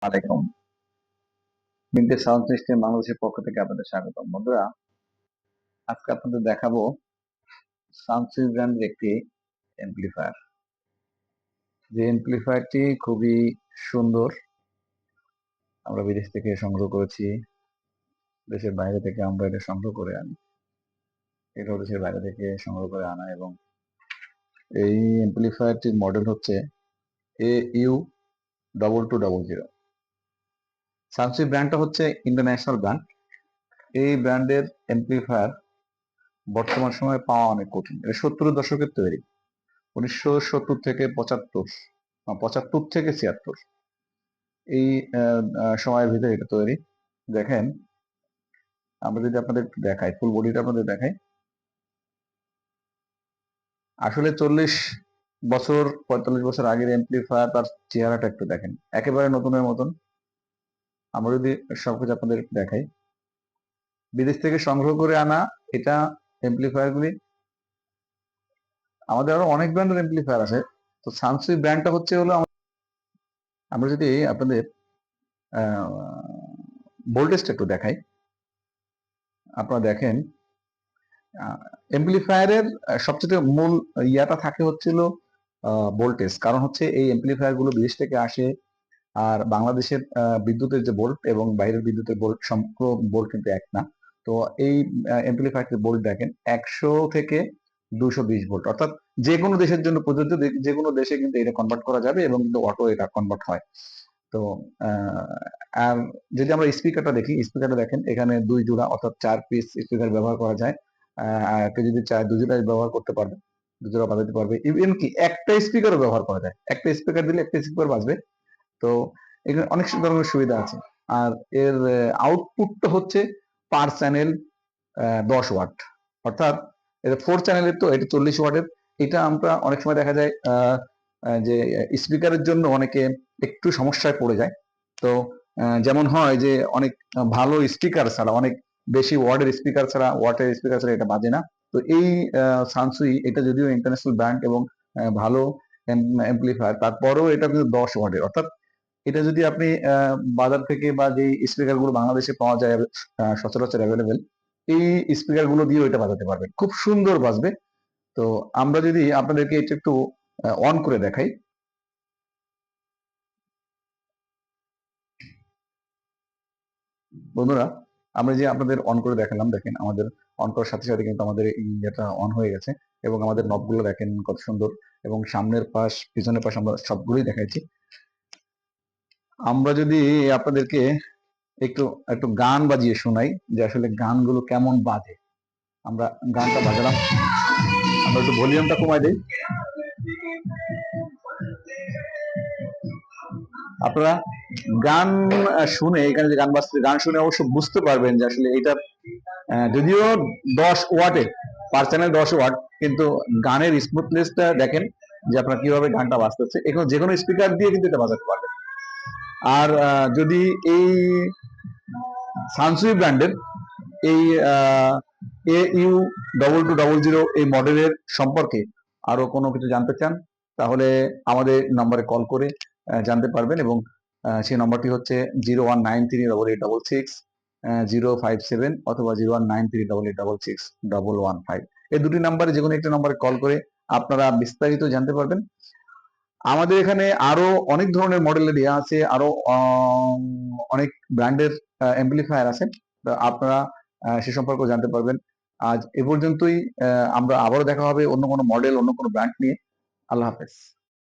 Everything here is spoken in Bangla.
আলাইকুম। বিনটেজ সাউন্ড সিস্টেম বাংলাদেশের পক্ষ থেকে আপনাদের স্বাগতম। বন্ধুরা, আজকে আপনাদের দেখাবো সাউন্ডসুইচ ব্র্যান্ডের একটি অ্যাম্প্লিফায়ার। যে অ্যাম্প্লিফায়ারটি খুবই সুন্দর। আমরা বিদেশ থেকে সংগ্রহ করেছি, দেশের বাইরে থেকে আমরা এটা সংগ্রহ করে আনি। এটাও দেশের বাইরে থেকে সংগ্রহ করে আনা, এবং এই অ্যাম্প্লিফায়ারটির মডেল হচ্ছে AU2200। সাউন্ডসুইচ ব্র্যান্ডটা হচ্ছে ইন্টারন্যাশনাল ব্র্যান্ড। এই ব্র্যান্ডের অ্যাম্প্লিফায়ার বর্তমান সময়ে পাওয়া অনেক কঠিন। এটা 70-এর দশকের তৈরি, 1970 থেকে 75 থেকে 76 এই সময়ের ভিতরে এটা তৈরি। দেখেন, আমরা যদি আপনাদের একটু দেখাই, ফুল বডিটা আপনাদের দেখাই, আসলে 40 বছর 45 বছর আগের অ্যাম্প্লিফায়ার, তার চেহারাটা একটু দেখেন, একেবারে নতুনের মতন। আমরা যদি সবকিছু আপনাদের একটু দেখাই, বিদেশ থেকে সংগ্রহ করে আনা এটা অ্যাম্প্লিফায়ার গুলি। আমাদের আরো অনেক ব্র্যান্ডের অ্যাম্প্লিফায়ার আছে, তো সানসুই ব্র্যান্ডটা হচ্ছে হলো আমরা যদি আপনাদের ভোল্টেজটা একটু দেখাই, আপনারা দেখেন অ্যাম্প্লিফায়ারের সবচেয়ে মূল ইয়াটা থাকে হচ্ছিল ভোল্টেজ। কারণ হচ্ছে এই অ্যাম্প্লিফায়ার গুলো বিদেশ থেকে আসে, আর বাংলাদেশের বিদ্যুতের যে ভোল্ট এবং বাইরের বিদ্যুতের ভোল্ট, সম্পূর্ণ ভোল্ট কিন্তু এক না। তো এই অ্যাম্প্লিফায়ারটির ভোল্ট দেখেন 100 থেকে 220 ভোল্ট, অর্থাৎ যে কোনো দেশের জন্য প্রযোজ্য। যে কোনো দেশে কিন্তু এটা কনভার্ট করা যাবে, এবং কিন্তু অটো এটা কনভার্ট হয়। তো আর যদি আমরা স্পিকারটা দেখি, স্পিকারটা দেখেন এখানে 2 জোড়া অর্থাৎ 4 পিস স্পিকার ব্যবহার করা যায়। আর কেউ যদি চায় 2 জোড়া ব্যবহার করতে পারবে, 2 জোড়া বাজাতে পারবে। ইভেন কি একটা স্পিকারও ব্যবহার করা যায়, একটা স্পিকার দিলে একটা স্পিকার বাজবে। তো এখানে অনেক ধরনের সুবিধা আছে। আর এর আউটপুটটা হচ্ছে পার চ্যানেল 10 ওয়াট, অর্থাৎ এটা 4 চ্যানেলের, তো এটা 40 ওয়াটের। এটা আমরা অনেক সময় দেখা যায় যে স্পিকারের জন্য অনেকে একটু সমস্যায় পড়ে যায়। তো যেমন হয় যে অনেক ভালো স্পিকার ছাড়া, অনেক বেশি ওয়াটের স্পিকার ছাড়া, এটা বাজে না। তো এই সানসুই, এটা যদিও ইন্টারন্যাশনাল ব্র্যান্ড এবং ভালো অ্যাম্প্লিফায়ার, তারপরেও এটা কিন্তু 10 ওয়াটের। অর্থাৎ এটা যদি আপনি বাজার থেকে বা যে স্পিকার গুলো বাংলাদেশে পাওয়া যায় সচরাচর অ্যাভেলেবেল, এই স্পিকার গুলো দিয়েও এটা বাজাতে পারবেন, খুব সুন্দর বাজবে। তো আমরা যদি আপনাদেরকে এটা একটু অন করে দেখাই, বন্ধুরা, আমরা যে আপনাদের অন করে দেখালাম, দেখেন আমাদের অন করার সাথে সাথে কিন্তু আমাদের ইয়েটা অন হয়ে গেছে, এবং আমাদের নবগুলো দেখেন কত সুন্দর, এবং সামনের পাশ পিছনের পাশ আমরা সবগুলোই দেখাইছি। আমরা যদি আপনাদেরকে একটু একটু গান বাজিয়ে শোনাই যে আসলে গানগুলো কেমন বাজে, আমরা গানটা বাজালাম, আমরা একটু ভলিউমটা কমাই দিই। আপনারা গান শুনে, এখানে যে গান বাজছে, গান শুনে অবশ্য বুঝতে পারবেন যে আসলে এটা যদিও 10 ওয়াটের, পার চ্যানেল 10 ওয়াট, কিন্তু গানের স্মুথনেসটা দেখেন যে আপনার কিভাবে গানটা বাজতেছে। এখানে যে কোনো স্পিকার দিয়ে কিন্তু এটা বাজাতে পারবেন। আর যদি এই সানসুই ব্র্যান্ডের এই AU2200 এই মডেলের সম্পর্কে আরো কোনো কিছু জানতে চান, তাহলে আমাদের নম্বরে কল করে জানতে পারবেন, এবং সেই নম্বরটি হচ্ছে 01938866 057, অথবা 019388661115। এই দুটি নাম্বারে যে কোনো একটা নম্বরে কল করে আপনারা বিস্তারিত জানতে পারবেন। আমাদের এখানে আরো অনেক ধরনের মডেলের দেওয়া আছে, আরো অনেক ব্র্যান্ডের অ্যাম্প্লিফায়ার আছে, আপনারা সে সম্পর্কে জানতে পারবেন। আজ এ পর্যন্তই। আমরা আবারও দেখা হবে অন্য কোনো মডেল, অন্য কোনো ব্র্যান্ড নিয়ে। আল্লাহ হাফেজ।